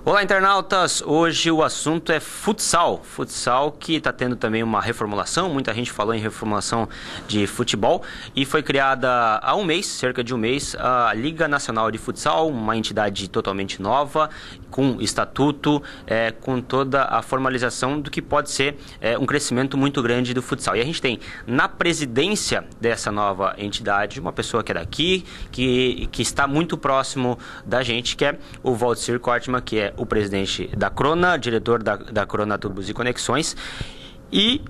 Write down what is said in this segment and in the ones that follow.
Olá, internautas! Hoje o assunto é futsal. Futsal que está tendo também uma reformulação. Muita gente falou em reformulação de futebol. E foi criada há um mês, cerca de um mês, a Liga Nacional de Futsal, uma entidade totalmente nova, com estatuto, com toda a formalização do que pode ser um crescimento muito grande do futsal. E a gente tem na presidência dessa nova entidade uma pessoa que é daqui, que está muito próximo da gente, que é o Valdecir Kortmann, que é o presidente da Crona, diretor da Crona Tubos e Conexões, e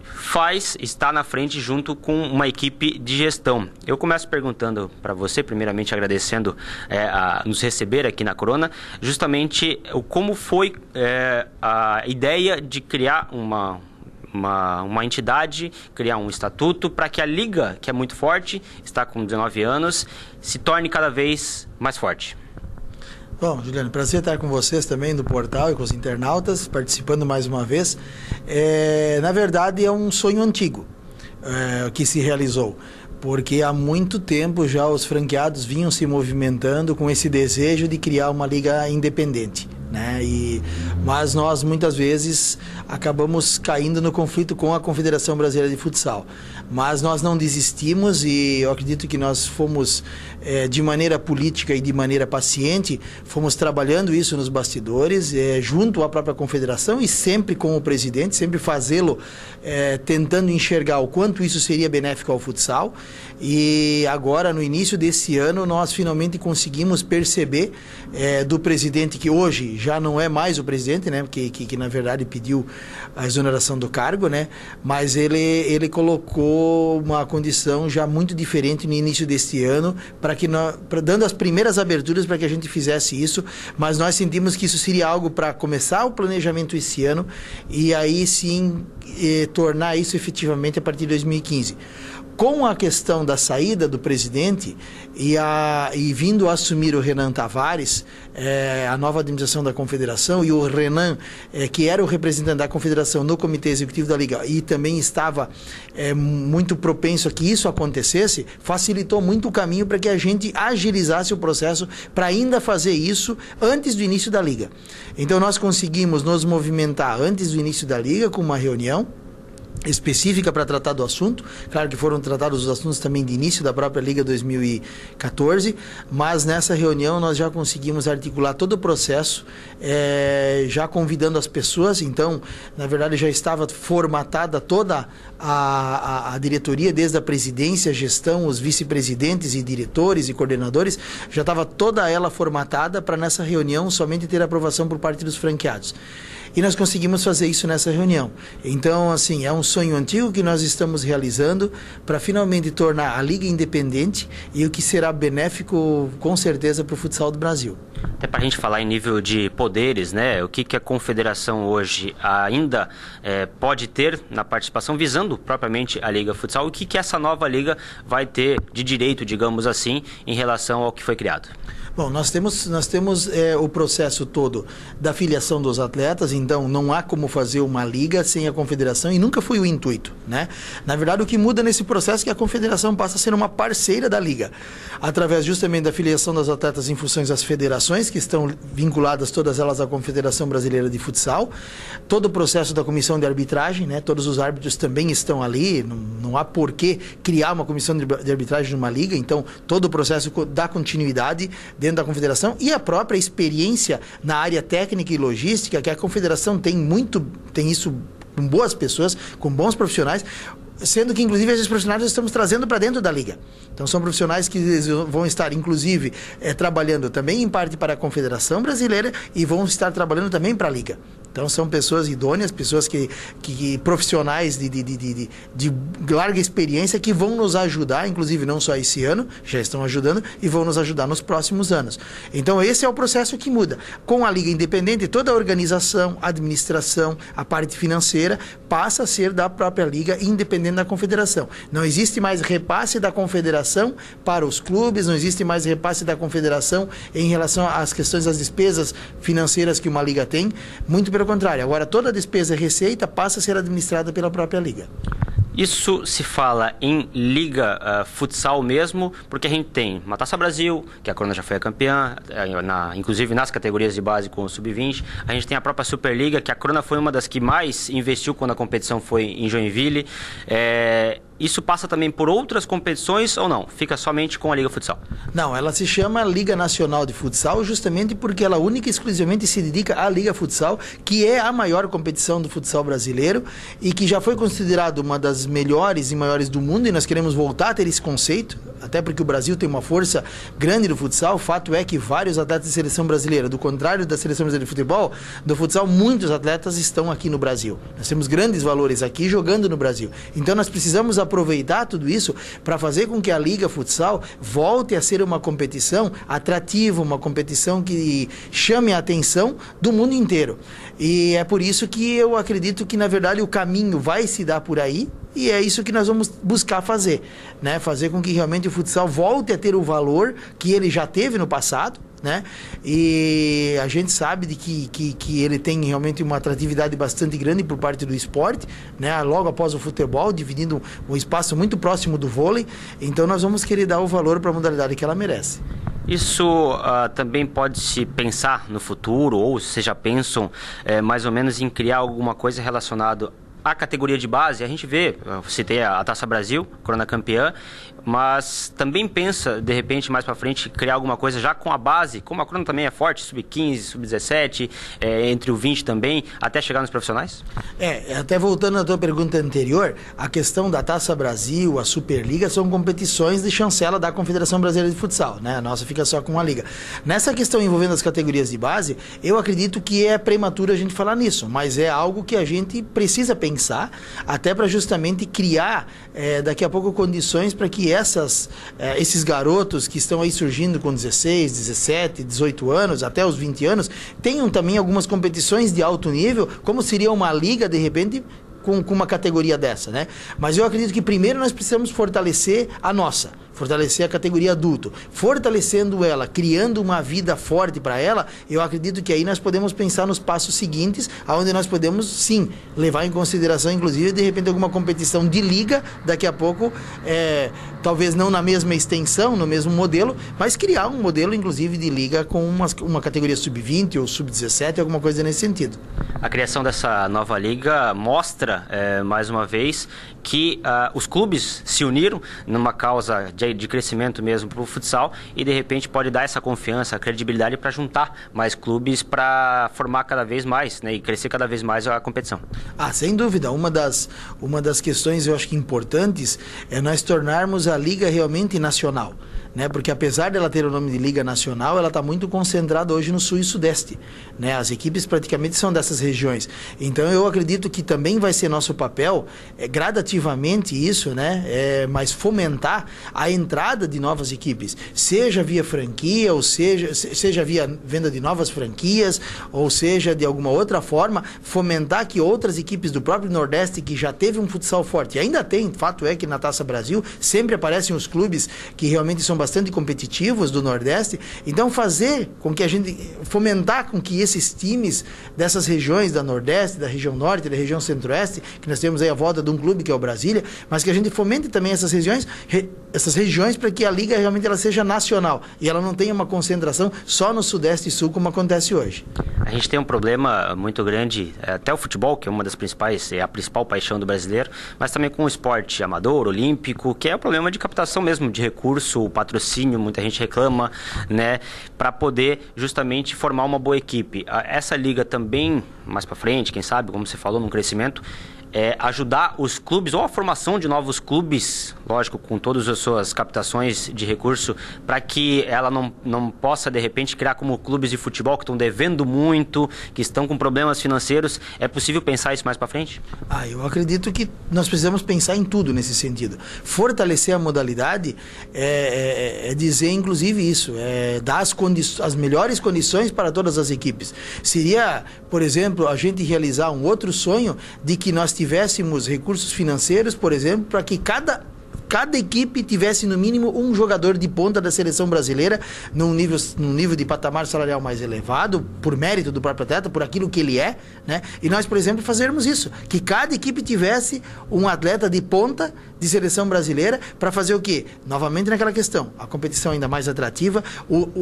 está na frente junto com uma equipe de gestão. Eu começo perguntando para você, primeiramente agradecendo a nos receber aqui na Crona, justamente como foi a ideia de criar uma entidade, criar um estatuto para que a Liga, que é muito forte, está com 19 anos, se torne cada vez mais forte. Bom, Juliano, prazer estar com vocês também do portal e com os internautas, participando mais uma vez. Na verdade, é um sonho antigo que se realizou, porque há muito tempo já os franqueados vinham se movimentando com esse desejo de criar uma liga independente, né? Mas nós muitas vezes acabamos caindo no conflito com a Confederação Brasileira de Futsal. Mas nós não desistimos e eu acredito que nós fomos, de maneira política e de maneira paciente, fomos trabalhando isso nos bastidores, junto à própria Confederação e sempre com o presidente, sempre fazê-lo, tentando enxergar o quanto isso seria benéfico ao futsal. E agora, no início desse ano, nós finalmente conseguimos perceber do presidente, que hoje já não é mais o presidente, né, que na verdade pediu a exoneração do cargo, né, mas ele colocou uma condição já muito diferente no início deste ano, dando as primeiras aberturas para que a gente fizesse isso, mas nós sentimos que isso seria algo para começar o planejamento esse ano e aí sim tornar isso efetivamente a partir de 2015. Com a questão da saída do presidente e vindo a assumir o Renan Tavares, a nova administração da Confederação, e o Renan, que era o representante da Confederação no Comitê Executivo da Liga e também estava muito propenso a que isso acontecesse, facilitou muito o caminho para que a gente agilizasse o processo para ainda fazer isso antes do início da Liga. Então nós conseguimos nos movimentar antes do início da Liga com uma reunião específica para tratar do assunto. Claro que foram tratados os assuntos também de início da própria Liga 2014, mas nessa reunião nós já conseguimos articular todo o processo, já convidando as pessoas. Então, na verdade, já estava formatada toda a diretoria, desde a presidência, a gestão, os vice-presidentes e diretores e coordenadores, já estava toda ela formatada para nessa reunião somente ter aprovação por parte dos franqueados. E nós conseguimos fazer isso nessa reunião. Então, assim, é um sonho antigo que nós estamos realizando para finalmente tornar a Liga independente e o que será benéfico, com certeza, para o futsal do Brasil. Até para a gente falar em nível de poderes, né? O que a Confederação hoje ainda pode ter na participação, visando propriamente a Liga Futsal, o que essa nova Liga vai ter de direito, digamos assim, em relação ao que foi criado? Bom, nós temos o processo todo da filiação dos atletas, então não há como fazer uma liga sem a Confederação e nunca foi o intuito, né? Na verdade, o que muda nesse processo é que a Confederação passa a ser uma parceira da Liga, através justamente da filiação dos atletas em funções às federações, que estão vinculadas todas elas à Confederação Brasileira de Futsal, todo o processo da comissão de arbitragem, né? Todos os árbitros também estão ali, não há por que criar uma comissão de arbitragem numa liga, então todo o processo dá continuidade dentro da Confederação e a própria experiência na área técnica e logística que a Confederação tem isso com boas pessoas, com bons profissionais, sendo que inclusive esses profissionais nós estamos trazendo para dentro da Liga. Então são profissionais que vão estar inclusive trabalhando também em parte para a Confederação Brasileira e vão estar trabalhando também para a Liga. Então são pessoas idôneas, pessoas que profissionais de larga experiência que vão nos ajudar, inclusive não só esse ano, já estão ajudando e vão nos ajudar nos próximos anos. Então esse é o processo que muda. Com a Liga Independente, toda a organização, a administração, a parte financeira passa a ser da própria Liga independente da Confederação. Não existe mais repasse da Confederação para os clubes, não existe mais repasse da Confederação em relação às questões das despesas financeiras que uma Liga tem, muito pelo contrário. Agora toda a despesa e receita passa a ser administrada pela própria Liga. Isso se fala em Liga Futsal mesmo, porque a gente tem uma Taça Brasil, que a Corona já foi a campeã, inclusive nas categorias de base com o Sub-20. A gente tem a própria Superliga, que a Corona foi uma das que mais investiu quando a competição foi em Joinville. Isso passa também por outras competições ou não? Fica somente com a Liga Futsal? Não, ela se chama Liga Nacional de Futsal justamente porque ela única e exclusivamente se dedica à Liga Futsal, que é a maior competição do futsal brasileiro e que já foi considerada uma das melhores e maiores do mundo, e nós queremos voltar a ter esse conceito, até porque o Brasil tem uma força grande no futsal. O fato é que vários atletas de seleção brasileira, do contrário da seleção brasileira de futebol, do futsal, muitos atletas estão aqui no Brasil. Nós temos grandes valores aqui jogando no Brasil. Então nós precisamos aproveitar tudo isso para fazer com que a Liga Futsal volte a ser uma competição atrativa, uma competição que chame a atenção do mundo inteiro. E é por isso que eu acredito que, na verdade, o caminho vai se dar por aí, e é isso que nós vamos buscar fazer, né? Fazer com que realmente o futsal volte a ter o valor que ele já teve no passado, né? E a gente sabe de que ele tem realmente uma atratividade bastante grande por parte do esporte, né? Logo após o futebol, dividindo um espaço muito próximo do vôlei. Então nós vamos querer dar o valor para a modalidade que ela merece. Isso também pode se pensar no futuro, ou vocês já pensam mais ou menos em criar alguma coisa relacionada à categoria de base? A gente vê, eu citei a Taça Brasil, Corona campeã, mas também pensa, de repente, mais para frente, criar alguma coisa já com a base, como a Corona também é forte, sub-15, sub-17, entre o 20 também, até chegar nos profissionais? Até voltando à tua pergunta anterior, a questão da Taça Brasil, a Superliga, são competições de chancela da Confederação Brasileira de Futsal, né? A nossa fica só com a Liga. Nessa questão envolvendo as categorias de base, eu acredito que é prematuro a gente falar nisso, mas é algo que a gente precisa pensar, até para justamente criar daqui a pouco condições para que esses garotos que estão aí surgindo com 16, 17, 18 anos, até os 20 anos, tenham também algumas competições de alto nível, como seria uma liga, de repente, com uma categoria dessa, né? Mas eu acredito que primeiro nós precisamos fortalecer a nossa, fortalecer a categoria adulto. Fortalecendo ela, criando uma vida forte para ela, eu acredito que aí nós podemos pensar nos passos seguintes, onde nós podemos, sim, levar em consideração, inclusive, de repente, alguma competição de liga, daqui a pouco, talvez não na mesma extensão, no mesmo modelo, mas criar um modelo, inclusive, de liga com uma categoria sub-20 ou sub-17, alguma coisa nesse sentido. A criação dessa nova liga mostra, mais uma vez, que os clubes se uniram numa causa de crescimento mesmo para o futsal e, de repente, pode dar essa confiança, credibilidade para juntar mais clubes para formar cada vez mais, né, e crescer cada vez mais a competição. Sem dúvida. Uma das questões, eu acho que importantes, é nós tornarmos a liga realmente nacional, né? Porque apesar dela ter o nome de Liga Nacional, ela está muito concentrada hoje no Sul e Sudeste, né? As equipes praticamente são dessas regiões. Então eu acredito que também vai ser nosso papel, gradativamente isso, né? Mas fomentar a entrada de novas equipes, seja via franquia, ou seja via venda de novas franquias, ou seja de alguma outra forma, fomentar que outras equipes do próprio Nordeste, que já teve um futsal forte, e ainda tem, fato é que na Taça Brasil sempre aparecem os clubes que realmente são bastante competitivos do Nordeste. Então fazer com que a gente, fomentar com que esses times dessas regiões da Nordeste, da região Norte, da região Centro-Oeste, que nós temos aí a volta de um clube que é o Brasília, mas que a gente fomente também essas regiões para que a liga realmente ela seja nacional e ela não tenha uma concentração só no Sudeste e Sul como acontece hoje. A gente tem um problema muito grande, até o futebol, que é uma das principais, é a principal paixão do brasileiro, mas também com o esporte amador, olímpico, que é o problema de captação mesmo de recurso, patrocínio, muita gente reclama, né, para poder justamente formar uma boa equipe. Essa liga também, mais para frente, quem sabe, como você falou, num crescimento, ajudar os clubes, ou a formação de novos clubes, lógico, com todas as suas captações de recurso, para que ela não possa, de repente, criar como clubes de futebol que estão devendo muito, que estão com problemas financeiros. É possível pensar isso mais para frente? Eu acredito que nós precisamos pensar em tudo nesse sentido. Fortalecer a modalidade é dizer, inclusive, isso, dar as melhores condições para todas as equipes. Seria, por exemplo, a gente realizar um outro sonho de que nós tivéssemos recursos financeiros, por exemplo, para que cada cada equipe tivesse no mínimo um jogador de ponta da seleção brasileira num nível de patamar salarial mais elevado, por mérito do próprio atleta, por aquilo que ele é, né? E nós, por exemplo, fazermos isso, que cada equipe tivesse um atleta de ponta de seleção brasileira para fazer o quê? Novamente naquela questão, a competição ainda mais atrativa,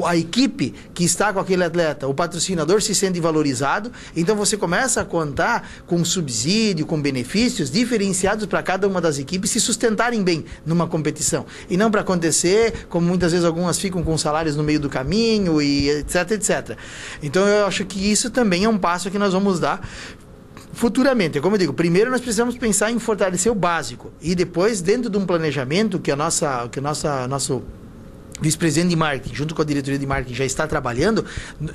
a equipe que está com aquele atleta, o patrocinador se sente valorizado, então você começa a contar com subsídio, com benefícios diferenciados para cada uma das equipes se sustentarem bem numa competição. E não para acontecer, como muitas vezes algumas ficam com salários no meio do caminho, e etc, etc. Então eu acho que isso também é um passo que nós vamos dar futuramente. Como eu digo, primeiro nós precisamos pensar em fortalecer o básico e depois, dentro de um planejamento que nosso vice-presidente de marketing, junto com a diretoria de marketing, já está trabalhando,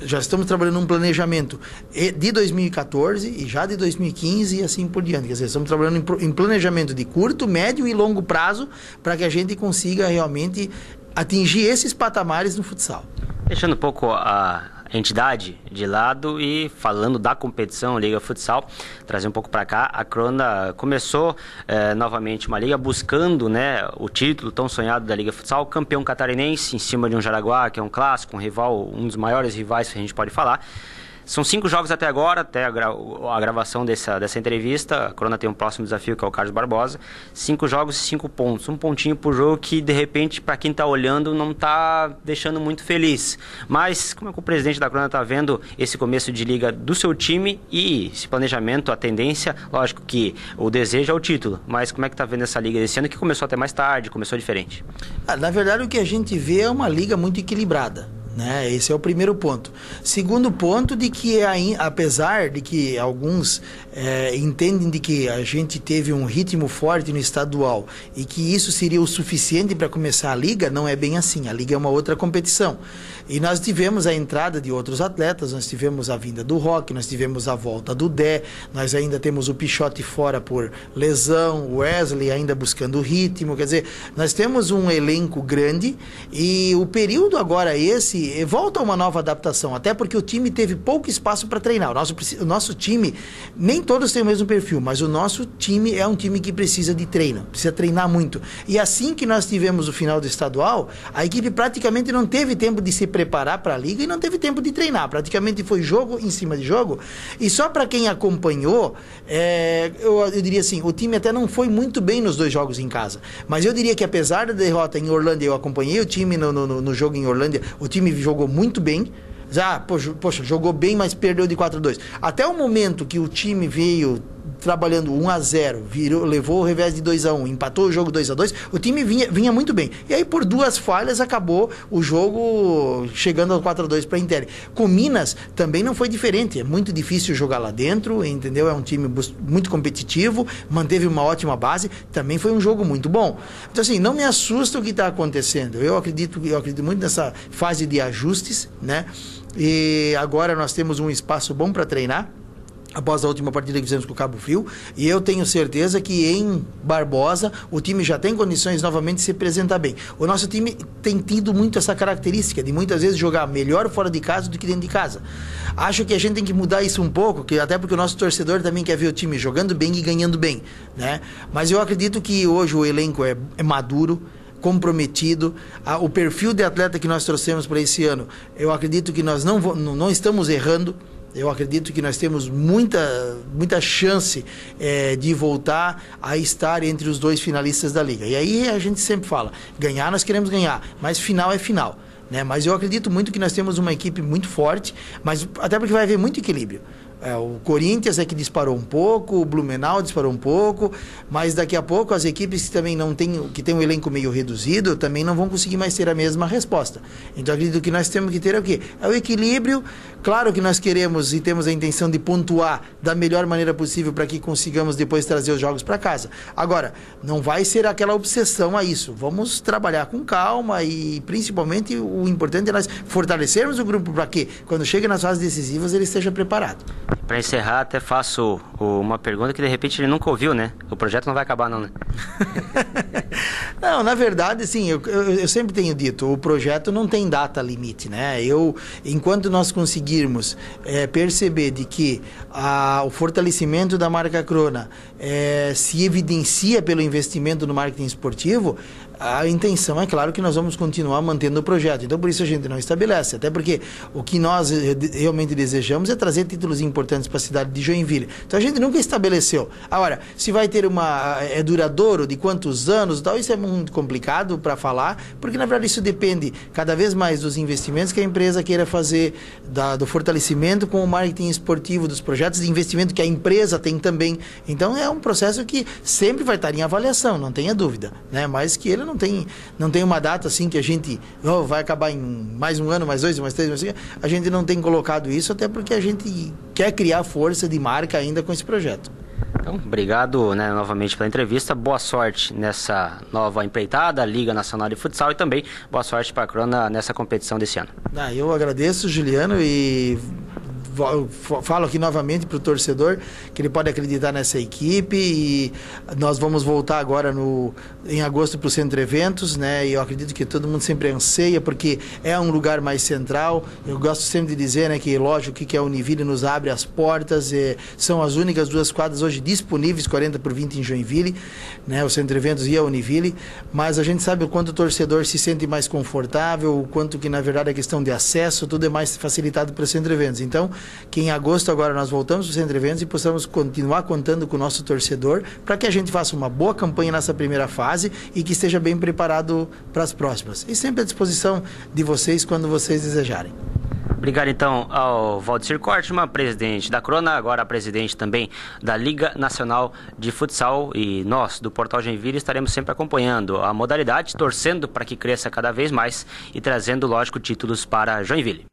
já estamos trabalhando num planejamento de 2014 e já de 2015 e assim por diante. Quer dizer, estamos trabalhando em planejamento de curto, médio e longo prazo para que a gente consiga realmente atingir esses patamares no futsal. Deixando um pouco a entidade de lado e falando da competição Liga Futsal, trazer um pouco para cá, a Crona começou novamente uma liga buscando, né, o título tão sonhado da Liga Futsal, campeão catarinense em cima de um Jaraguá, que é um clássico, um rival, um dos maiores rivais que a gente pode falar. São 5 jogos até agora, até a gravação dessa entrevista. A Crona tem um próximo desafio, que é o Carlos Barbosa. 5 jogos e 5 pontos. Um pontinho por jogo que, de repente, para quem está olhando, não está deixando muito feliz. Mas, como é que o presidente da Crona está vendo esse começo de liga do seu time e esse planejamento, a tendência? Lógico que o desejo é o título, mas como é que está vendo essa liga desse ano, que começou até mais tarde, começou diferente? Na verdade, o que a gente vê é uma liga muito equilibrada, né? Esse é o primeiro ponto. Segundo ponto, de que apesar de que alguns entendem de que a gente teve um ritmo forte no estadual e que isso seria o suficiente para começar a liga, não é bem assim. A liga é uma outra competição. E nós tivemos a entrada de outros atletas, nós tivemos a vinda do Roque, nós tivemos a volta do Dé, nós ainda temos o Pichote fora por lesão, o Wesley ainda buscando ritmo, quer dizer, nós temos um elenco grande e o período agora volta a uma nova adaptação, até porque o time teve pouco espaço para treinar. O nosso time, nem todos têm o mesmo perfil, mas o nosso time é um time que precisa de treino, precisa treinar muito. E assim que nós tivemos o final do estadual, a equipe praticamente não teve tempo de se preparar para a liga e não teve tempo de treinar. Praticamente foi jogo em cima de jogo. E só para quem acompanhou, eu diria assim, o time até não foi muito bem nos 2 jogos em casa. Mas eu diria que apesar da derrota em Orlândia, eu acompanhei o time no jogo em Orlândia, o time jogou muito bem. Poxa, jogou bem, mas perdeu de 4-2. Até o momento que o time veio trabalhando 1-0, levou o revés de 2-1, empatou o jogo 2-2, o time vinha muito bem. E aí, por 2 falhas, acabou o jogo chegando ao 4-2 para a Inter. Com Minas, também não foi diferente. É muito difícil jogar lá dentro, entendeu? É um time muito competitivo, manteve uma ótima base, também foi um jogo muito bom. Então, assim, não me assusta o que está acontecendo. Eu acredito muito nessa fase de ajustes, né? E agora nós temos um espaço bom para treinar, após a última partida que fizemos com o Cabo Frio, e eu tenho certeza que em Barbosa o time já tem condições novamente de se apresentar bem. O nosso time tem tido muito essa característica de muitas vezes jogar melhor fora de casa do que dentro de casa. Acho que a gente tem que mudar isso um pouco, até porque o nosso torcedor também quer ver o time jogando bem e ganhando bem, né? Mas eu acredito que hoje o elenco é maduro, comprometido, o perfil de atleta que nós trouxemos para esse ano, eu acredito que nós não estamos errando. Eu acredito que nós temos muita chance de voltar a estar entre os 2 finalistas da Liga. E aí a gente sempre fala, ganhar nós queremos ganhar, mas final é final, né? Mas eu acredito muito que nós temos uma equipe muito forte, mas até porque vai haver muito equilíbrio. O Corinthians é que disparou um pouco, o Blumenau disparou um pouco, mas daqui a pouco as equipes que também que têm um elenco meio reduzido, também não vão conseguir mais ter a mesma resposta. Então acredito que nós temos que ter o quê? É o equilíbrio. Claro que nós queremos e temos a intenção de pontuar da melhor maneira possível para que consigamos depois trazer os jogos para casa. Agora, não vai ser aquela obsessão a isso. Vamos trabalhar com calma e principalmente o importante é nós fortalecermos o grupo para que quando chega nas fases decisivas ele esteja preparado. Para encerrar, até faço uma pergunta que de repente ele nunca ouviu, né? O projeto não vai acabar não, né? Não, na verdade, sim, eu sempre tenho dito, o projeto não tem data limite, né? Enquanto nós conseguirmos perceber de que o fortalecimento da marca Crona se evidencia pelo investimento no marketing esportivo, a intenção é claro que nós vamos continuar mantendo o projeto. Então, por isso a gente não estabelece. Até porque o que nós realmente desejamos é trazer títulos importantes para a cidade de Joinville. Então, a gente nunca estabeleceu. Agora, se vai ter é duradouro, de quantos anos e tal, isso é muito complicado para falar, porque, na verdade, isso depende cada vez mais dos investimentos que a empresa queira fazer, do fortalecimento com o marketing esportivo, dos projetos de investimento que a empresa tem também. Então, é um processo que sempre vai estar em avaliação, não tenha dúvida, né? Mas que ele não tem uma data assim que a gente vai acabar em mais um ano, mais 2, mais 3, mais 5. A gente não tem colocado isso, até porque a gente quer criar força de marca ainda com esse projeto. Então, obrigado, né, novamente pela entrevista. Boa sorte nessa nova empreitada, Liga Nacional de Futsal, e também boa sorte para a Crona nessa competição desse ano. Eu agradeço, Juliano, e falo aqui novamente para o torcedor que ele pode acreditar nessa equipe, e nós vamos voltar agora em agosto para o Centro Eventos, né? E eu acredito que todo mundo sempre anseia, porque é um lugar mais central. Eu gosto sempre de dizer, né, que lógico que a Univille nos abre as portas, são as únicas 2 quadras hoje disponíveis, 40/20 em Joinville, né? O Centro Eventos e a Univille, mas a gente sabe o quanto o torcedor se sente mais confortável, o quanto que na verdade a questão de acesso, tudo é mais facilitado para o Centro Eventos. Então, que em agosto agora nós voltamos para o Centro Eventos e possamos continuar contando com o nosso torcedor para que a gente faça uma boa campanha nessa primeira fase e que esteja bem preparado para as próximas. E sempre à disposição de vocês quando vocês desejarem. Obrigado então ao Valdecir Kortmann, presidente da Crona, agora presidente também da Liga Nacional de Futsal, e nós do Portal Joinville estaremos sempre acompanhando a modalidade, torcendo para que cresça cada vez mais e trazendo, lógico, títulos para Joinville.